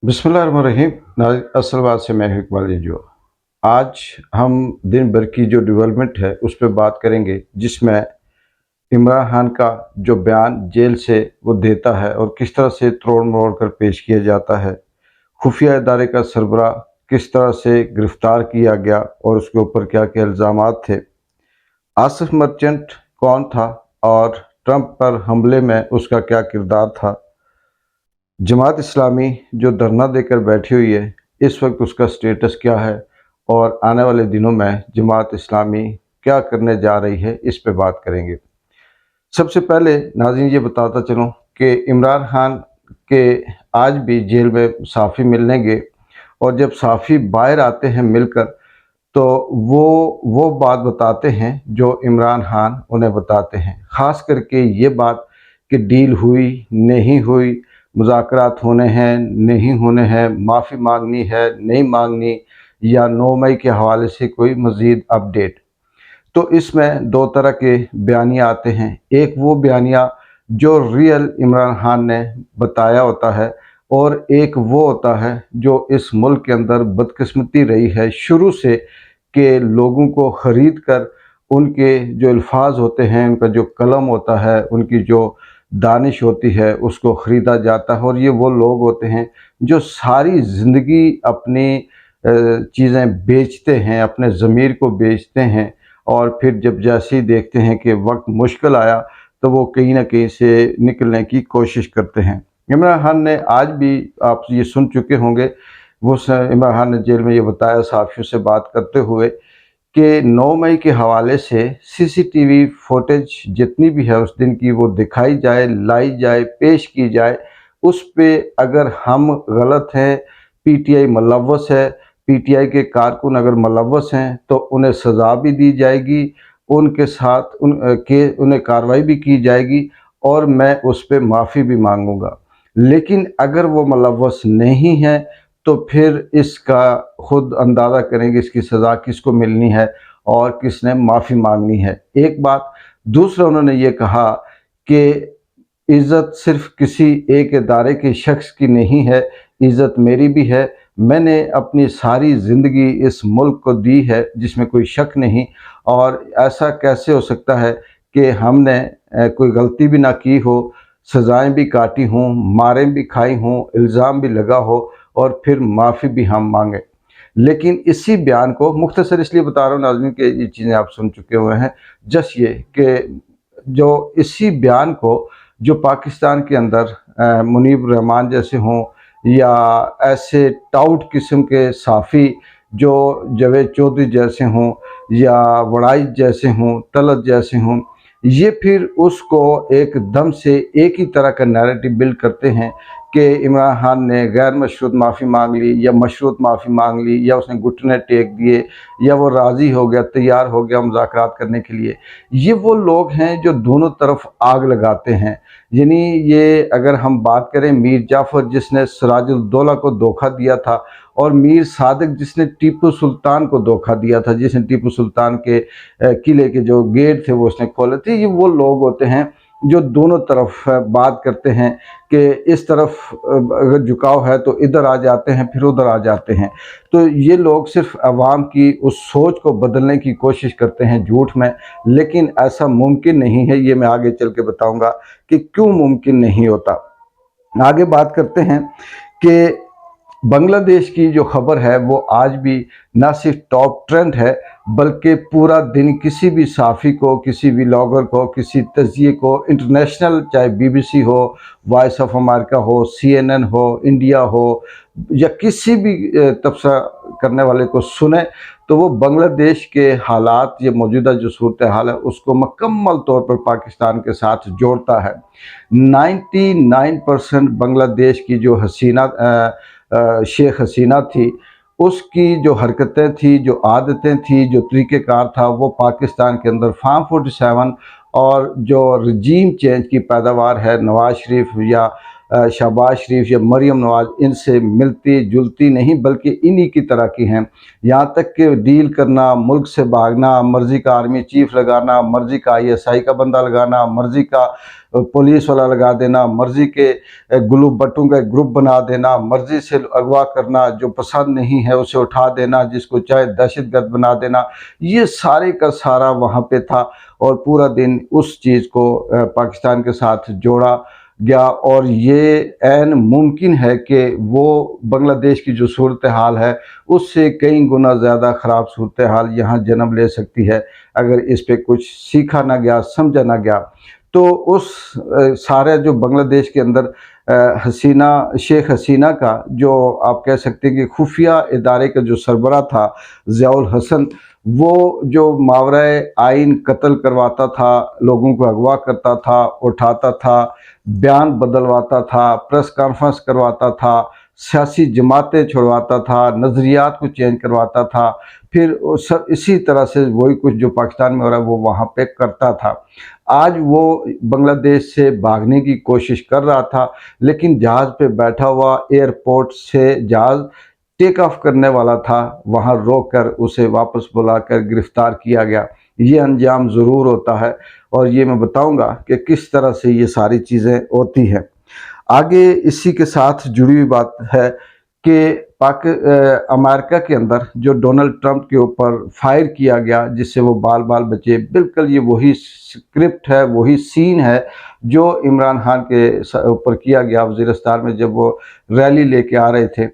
बिस्मिल्लाहिर्रहमानिर्रहीम। नाज़रीन अस्सलाम से मैं इकबाल जो आज हम दिन भर की जो डेवलपमेंट है उस पर बात करेंगे, जिसमें इमरान खान का जो बयान जेल से वो देता है और किस तरह से तोड़ मरोड़ कर पेश किया जाता है। खुफिया इदारे का सरबराह किस तरह से गिरफ़्तार किया गया और उसके ऊपर क्या क्या इल्ज़ामात थे। आसिफ मर्चेंट कौन था और ट्रंप पर हमले में उसका क्या किरदार था। जमात इस्लामी जो धरना देकर बैठी हुई है, इस वक्त उसका स्टेटस क्या है और आने वाले दिनों में जमात इस्लामी क्या करने जा रही है, इस पे बात करेंगे। सबसे पहले नाज़रीन ये बताता चलूँ कि इमरान खान के आज भी जेल में सहाफ़ी मिलने गए और जब सहाफ़ी बाहर आते हैं मिलकर, तो वो बात बताते हैं जो इमरान खान उन्हें बताते हैं। ख़ास करके ये बात कि डील हुई नहीं हुई, मुज़ाकरात होने हैं नहीं होने हैं, माफ़ी मांगनी है नहीं मांगनी, या 9 मई के हवाले से कोई मज़ीद अपडेट। तो इसमें दो तरह के बयानिया आते हैं। एक वो बयानिया जो रियल इमरान खान ने बताया होता है, और एक वो होता है जो इस मुल्क के अंदर बदकिस्मती रही है शुरू से, कि लोगों को ख़रीद कर उनके जो अल्फाज होते हैं, उनका जो कलम होता है, उनकी जो दानिश होती है, उसको ख़रीदा जाता है। और ये वो लोग होते हैं जो सारी ज़िंदगी अपनी चीज़ें बेचते हैं, अपने ज़मीर को बेचते हैं, और फिर जब जैसे ही देखते हैं कि वक्त मुश्किल आया तो वो कहीं ना कहीं से निकलने की कोशिश करते हैं। इमरान खान ने आज भी, आप ये सुन चुके होंगे, इमरान खान ने जेल में ये बताया सहाफ़ियों से बात करते हुए कि 9 मई के हवाले से सीसीटीवी फुटेज जितनी भी है उस दिन की, वो दिखाई जाए, लाई जाए, पेश की जाए। उस पे अगर हम गलत हैं, पीटीआई मुलव्वस है, पीटीआई के कारकुन अगर मुलव्वस हैं, तो उन्हें सज़ा भी दी जाएगी, उनके साथ उन्हें कार्रवाई भी की जाएगी, और मैं उस पे माफ़ी भी मांगूंगा। लेकिन अगर वो मुलव्वस नहीं है तो फिर इसका खुद अंदाज़ा करेंगे इसकी सज़ा किसको मिलनी है और किसने माफ़ी मांगनी है। एक बात। दूसरा, उन्होंने ये कहा कि इज़्ज़त सिर्फ़ किसी एक इदारे के शख्स की नहीं है, इज़्ज़त मेरी भी है। मैंने अपनी सारी ज़िंदगी इस मुल्क को दी है, जिसमें कोई शक नहीं। और ऐसा कैसे हो सकता है कि हमने कोई गलती भी ना की हो, सज़ाएँ भी काटी हों, मारें भी खाई हों, इल्ज़ाम भी लगा हो, और फिर माफ़ी भी हम मांगें। लेकिन इसी बयान को मुख्तसर इसलिए बता रहा हूँ नाज़रीन कि ये चीज़ें आप सुन चुके हुए हैं। जस्ट ये कि जो इसी बयान को जो पाकिस्तान के अंदर मुनीब रहमान जैसे हों, या ऐसे टाउट किस्म के साफ़ी जो जावेद चौधरी जैसे हों, या वड़ाई जैसे हों, तलत जैसे हों, ये फिर उसको एकदम से एक ही तरह का नैरेटिव बिल्ड करते हैं कि इमरान खान ने गैर मशरूत माफ़ी मांग ली या मशरूत माफ़ी मांग ली, या उसने घुटने टेक दिए, या वो राज़ी हो गया, तैयार हो गया मुज़ाकरात करने के लिए। ये वो लोग हैं जो दोनों तरफ आग लगाते हैं। यानी ये अगर हम बात करें मीर जाफ़र जिसने सिराजुल दौला को धोखा दिया था, और मीर सादिक जिसने टीपू सुल्तान को धोखा दिया था, जिसने टीपू सुल्तान के किले के जो गेट थे वो उसने खोले थे, ये वो लोग होते हैं जो दोनों तरफ बात करते हैं कि इस तरफ अगर झुकाव है तो इधर आ जाते हैं, फिर उधर आ जाते हैं। तो ये लोग सिर्फ अवाम की उस सोच को बदलने की कोशिश करते हैं झूठ में, लेकिन ऐसा मुमकिन नहीं है। ये मैं आगे चल के बताऊंगा कि क्यों मुमकिन नहीं होता। आगे बात करते हैं कि बांग्लादेश की जो खबर है वो आज भी ना सिर्फ टॉप ट्रेंड है, बल्कि पूरा दिन किसी भी सहाफ़ी को, किसी भी व्लॉगर को, किसी तजिए को, इंटरनेशनल, चाहे बीबीसी हो, वॉइस ऑफ अमेरिका हो, सीएनएन हो, इंडिया हो, या किसी भी तबसरा करने वाले को सुने, तो वो बांग्लादेश के हालात, ये मौजूदा जो सूरत हाल है, उसको मुकम्मल तौर पर पाकिस्तान के साथ जोड़ता है। 99% बांग्लादेश की जो हसीना शेख हसीना थी, उसकी जो हरकतें थी, जो आदतें थी, जो तरीक़ेकार था, वो पाकिस्तान के अंदर फार्म 47 और जो रजीम चेंज की पैदावार है, नवाज शरीफ या शहबाज शरीफ या मरियम नवाज इनसे मिलती जुलती नहीं बल्कि इन्हीं की तरह की हैं। यहाँ तक कि डील करना, मुल्क से भागना, मर्जी का आर्मी चीफ लगाना, मर्जी का ISI का बंदा लगाना, मर्जी का पुलिस वाला लगा देना, मर्जी के ग्रुप बटों का ग्रुप बना देना, मर्जी से अगवा करना, जो पसंद नहीं है उसे उठा देना, जिसको चाहे दहशतगर्द बना देना, ये सारे का सारा वहाँ पे था। और पूरा दिन उस चीज़ को पाकिस्तान के साथ जोड़ा गया। और ये ऐन मुमकिन है कि वो बांग्लादेश की जो सूरत हाल है उससे कई गुना ज़्यादा ख़राब सूरत हाल यहाँ जन्म ले सकती है अगर इस पे कुछ सीखा ना गया, समझा ना गया। तो उस सारे जो बांग्लादेश के अंदर शेख हसीना का जो आप कह सकते हैं कि खुफिया इदारे का जो सरबरा था ज़ियाउल हसन, वो जो मावराए आइन कत्ल करवाता था, लोगों को अगवा करता था, उठाता था, बयान बदलवाता था, प्रेस कॉन्फ्रेंस करवाता था, सियासी जमातें छुड़वाता था, नज़रियात को चेंज करवाता था, फिर सब इसी तरह से वही कुछ जो पाकिस्तान में हो रहा है वो वहाँ पे करता था। आज वो बांग्लादेश से भागने की कोशिश कर रहा था, लेकिन जहाज़ पे बैठा हुआ एयरपोर्ट से जहाज़ टेक ऑफ करने वाला था, वहाँ रोक कर उसे वापस बुलाकर गिरफ्तार किया गया। ये अंजाम ज़रूर होता है और ये मैं बताऊंगा कि किस तरह से ये सारी चीज़ें होती हैं। आगे इसी के साथ जुड़ी हुई बात है कि अमेरिका के अंदर जो डोनाल्ड ट्रंप के ऊपर फायर किया गया जिससे वो बाल बाल बचे, बिल्कुल ये वही स्क्रिप्ट है, वही सीन है जो इमरान खान के ऊपर किया गया वज़ीरिस्तान में जब वो रैली लेके आ रहे थे,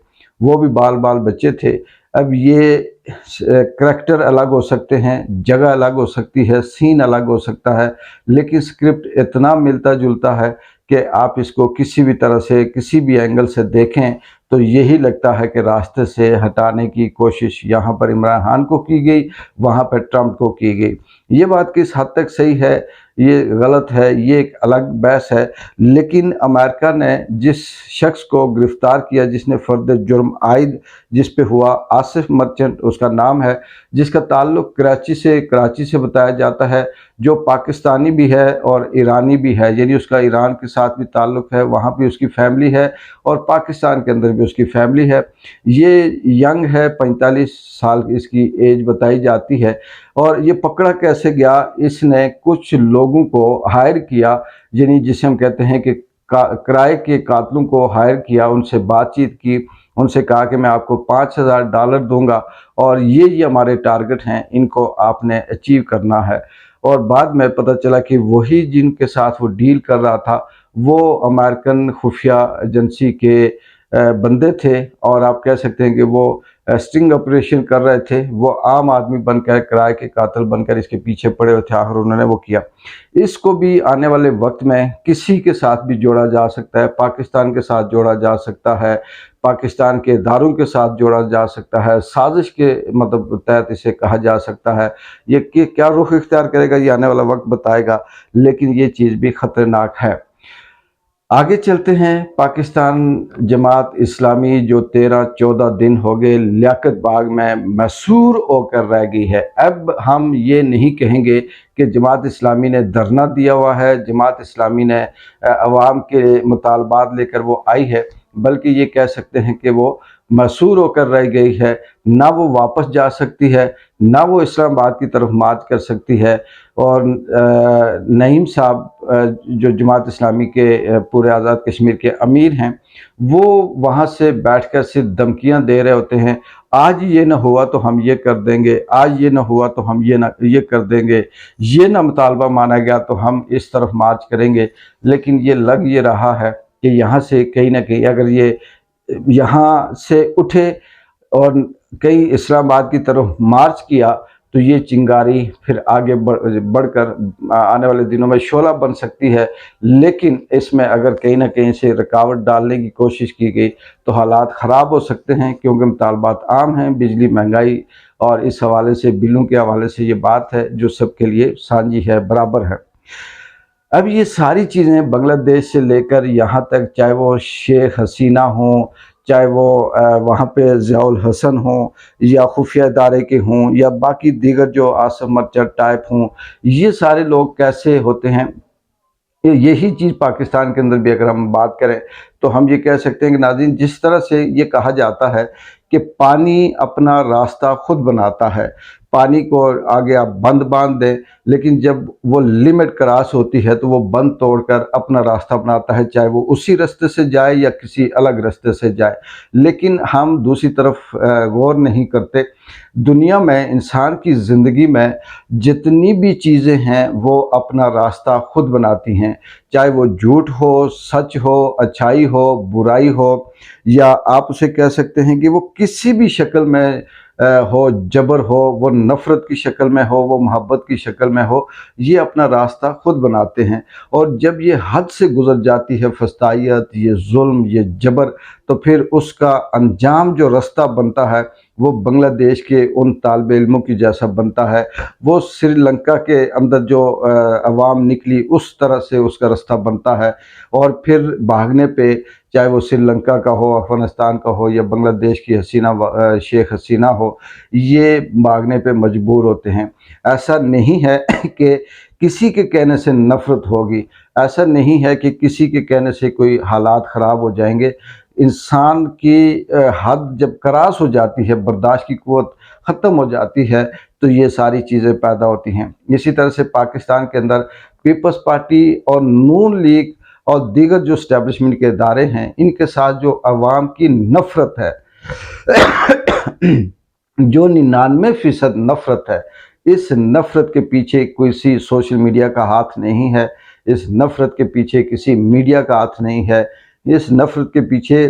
वो भी बाल बाल बच्चे थे। अब ये करैक्टर अलग हो सकते हैं, जगह अलग हो सकती है, सीन अलग हो सकता है, लेकिन स्क्रिप्ट इतना मिलता जुलता है कि आप इसको किसी भी तरह से किसी भी एंगल से देखें तो यही लगता है कि रास्ते से हटाने की कोशिश यहाँ पर इमरान खान को की गई, वहाँ पर ट्रंप को की गई। ये बात किस हद तक सही है, ये गलत है, ये एक अलग बहस है। लेकिन अमेरिका ने जिस शख्स को गिरफ़्तार किया, जिसने फ़र्द जुर्म आयद जिस पे हुआ, आसिफ मर्चेंट उसका नाम है, जिसका ताल्लुक़ कराची से बताया जाता है, जो पाकिस्तानी भी है और ईरानी भी है, यानी उसका ईरान के साथ भी ताल्लुक़ है, वहाँ भी उसकी फ़ैमिली है और पाकिस्तान के अंदर भी उसकी फ़ैमिली है। ये यंग है, 45 साल इसकी एज बताई जाती है। और ये पकड़ा कैसे गया, इसने कुछ लोगों को हायर किया, यानी जिसे हम कहते हैं कि किराए के कातलों को हायर किया, उनसे बातचीत की, उनसे कहा कि मैं आपको $5000 दूंगा और ये हमारे टारगेट हैं, इनको आपने अचीव करना है। और बाद में पता चला कि वही जिनके साथ वो डील कर रहा था वो अमेरिकन खुफिया एजेंसी के बंदे थे और आप कह सकते हैं कि वो स्टिंग ऑपरेशन कर रहे थे, वो आम आदमी बनकर, किराए के कातिल बनकर इसके पीछे पड़े हुए थे, आखिर उन्होंने वो किया। इसको भी आने वाले वक्त में किसी के साथ भी जोड़ा जा सकता है, पाकिस्तान के साथ जोड़ा जा सकता है, पाकिस्तान के इदारों के साथ जोड़ा जा सकता है, साजिश के मतलब तहत इसे कहा जा सकता है। ये कि क्या रुख इख्तियार करेगा ये आने वाला वक्त बताएगा, लेकिन ये चीज़ भी ख़तरनाक है। आगे चलते हैं। पाकिस्तान जमात इस्लामी जो 13-14 दिन हो गए लियाकत बाग में मैसूर होकर रह गई है। अब हम ये नहीं कहेंगे कि जमात इस्लामी ने धरना दिया हुआ है, जमात इस्लामी ने अवाम के मुतालबात लेकर वो आई है, बल्कि ये कह सकते हैं कि वो मैसूर होकर रह गई है। ना वो वापस जा सकती है, ना वो इस्लामाबाद की तरफ मार्च कर सकती है। और नईम साहब जो जमात इस्लामी के पूरे आज़ाद कश्मीर के अमीर हैं, वो वहाँ से बैठकर सिर्फ धमकियाँ दे रहे होते हैं, आज ये ना हुआ तो हम ये कर देंगे, आज ये ना हुआ तो हम ये कर देंगे, ये ना मुतालबा माना गया तो हम इस तरफ मार्च करेंगे। लेकिन ये लग ये रहा है कि यहाँ से कहीं ना कहीं अगर ये यहाँ से उठे और कई इस्लामाबाद की तरफ मार्च किया तो ये चिंगारी फिर आगे बढ़कर आने वाले दिनों में शोला बन सकती है। लेकिन इसमें अगर कहीं ना कहीं से रुकावट डालने की कोशिश की गई तो हालात ख़राब हो सकते हैं, क्योंकि मुतालबात आम हैं, बिजली, महंगाई और इस हवाले से बिलों के हवाले से ये बात है जो सबके लिए साझी है, बराबर है। अब ये सारी चीज़ें बांग्लादेश से लेकर यहाँ तक, चाहे वो शेख हसीना हों, चाहे वो वहाँ पे ज़ियाउल हसन हों या खुफिया इदारे के हों या बाकी दीगर जो आसिफ मर्चेंट टाइप हों, ये सारे लोग कैसे होते हैं यही चीज़ पाकिस्तान के अंदर भी अगर हम बात करें तो हम ये कह सकते हैं कि नाज़रीन, जिस तरह से ये कहा जाता है कि पानी अपना रास्ता खुद बनाता है, पानी को आगे आप बंद बांध दें, लेकिन जब वो लिमिट क्रॉस होती है तो वो बंद तोड़कर अपना रास्ता बनाता है, चाहे वो उसी रास्ते से जाए या किसी अलग रास्ते से जाए। लेकिन हम दूसरी तरफ गौर नहीं करते। दुनिया में, इंसान की ज़िंदगी में जितनी भी चीज़ें हैं वो अपना रास्ता खुद बनाती हैं, चाहे वो झूठ हो, सच हो, अच्छाई हो, बुराई हो, या आप उसे कह सकते हैं कि वो किसी भी शक्ल में हो, जबर हो, वो नफ़रत की शक्ल में हो, वो मोहब्बत की शक्ल में हो, ये अपना रास्ता खुद बनाते हैं। और जब ये हद से गुज़र जाती है फस्तायत, ये जुल्म, ये जबर, तो फिर उसका अंजाम जो रास्ता बनता है वो बांग्लादेश के उन तालिब इल्मों की जैसा बनता है। वो श्रीलंका के अंदर जो अवाम निकली उस तरह से उसका रास्ता बनता है, और फिर भागने पे, चाहे वो श्रीलंका का हो, अफ़गानिस्तान का हो, या बांग्लादेश की शेख हसीना हो, ये भागने पे मजबूर होते हैं। ऐसा नहीं है कि किसी के कहने से नफ़रत होगी, ऐसा नहीं है कि किसी के कहने से कोई हालात ख़राब हो जाएंगे। इंसान की हद जब क्रॉस हो जाती है, बर्दाश्त की क़ुव्वत ख़त्म हो जाती है, तो ये सारी चीज़ें पैदा होती हैं। इसी तरह से पाकिस्तान के अंदर पीपल्स पार्टी और नून लीग और दीगर जो इस्टेब्लिशमेंट के इदारे हैं, इनके साथ जो अवाम की नफ़रत है, जो 99% नफ़रत है, इस नफ़रत के पीछे किसी सोशल मीडिया का हाथ नहीं है, इस नफ़रत के पीछे किसी मीडिया का हाथ नहीं है, इस नफ़रत के पीछे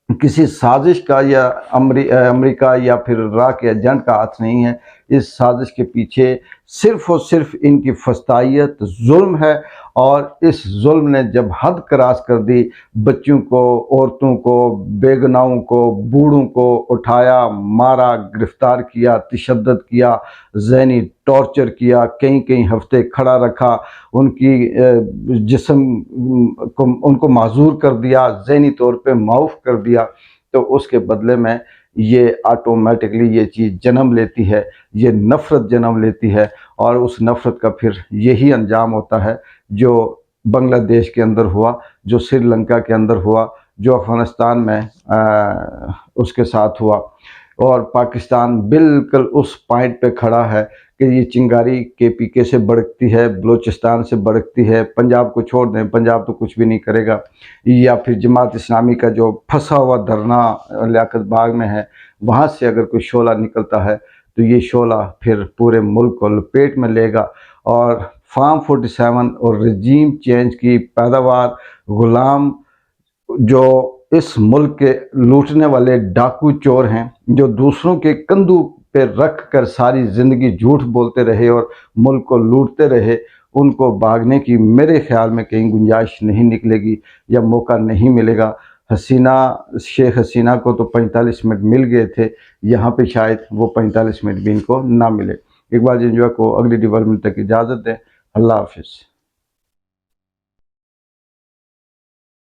किसी साजिश का या अमेरिका या फिर इराक़ के एजेंट का हाथ नहीं है। इस साजिश के पीछे सिर्फ़ और सिर्फ़ इनकी फस्तायत, जुल्म है, और इस जुल्म ने जब हद क्रॉस कर दी, बच्चों को, औरतों को, बेगुनाहों को, बूढ़ों को उठाया, मारा, गिरफ़्तार किया, तशद्दुद किया, ज़हनी टॉर्चर किया, कई हफ़्ते खड़ा रखा, उनकी जिस्म को उनको माज़ूर कर दिया, ज़हनी तौर पे माऊफ़ कर दिया। तो उसके बदले में ये ऑटोमेटिकली ये चीज़ जन्म लेती है, ये नफ़रत जन्म लेती है, और उस नफ़रत का फिर यही अंजाम होता है जो बांग्लादेश के अंदर हुआ, जो श्रीलंका के अंदर हुआ, जो अफ़गानिस्तान में उसके साथ हुआ। और पाकिस्तान बिल्कुल उस पॉइंट पे खड़ा है कि ये चिंगारी KPK से भड़कती है, बलूचिस्तान से भड़कती है, पंजाब को छोड़ दें, पंजाब तो कुछ भी नहीं करेगा, या फिर जमात इस्लामी का जो फंसा हुआ धरना लियाकत बाग में है, वहाँ से अगर कोई शोला निकलता है तो ये शोला फिर पूरे मुल्क को लपेट में लेगा, और फार्म 47 और रजीम चेंज की पैदावार, गुलाम जो इस मुल्क के लूटने वाले डाकू चोर हैं, जो दूसरों के कंधों पे रख कर सारी ज़िंदगी झूठ बोलते रहे और मुल्क को लूटते रहे, उनको भागने की मेरे ख़्याल में कहीं गुंजाइश नहीं निकलेगी या मौका नहीं मिलेगा। शेख हसीना को तो 45 मिनट मिल गए थे, यहाँ पे शायद वो 45 मिनट भी इनको ना मिले। इकबाल जंजुआ को अगली डेवलपमेंट तक इजाज़त दें। अल्लाह हाफ़िज़।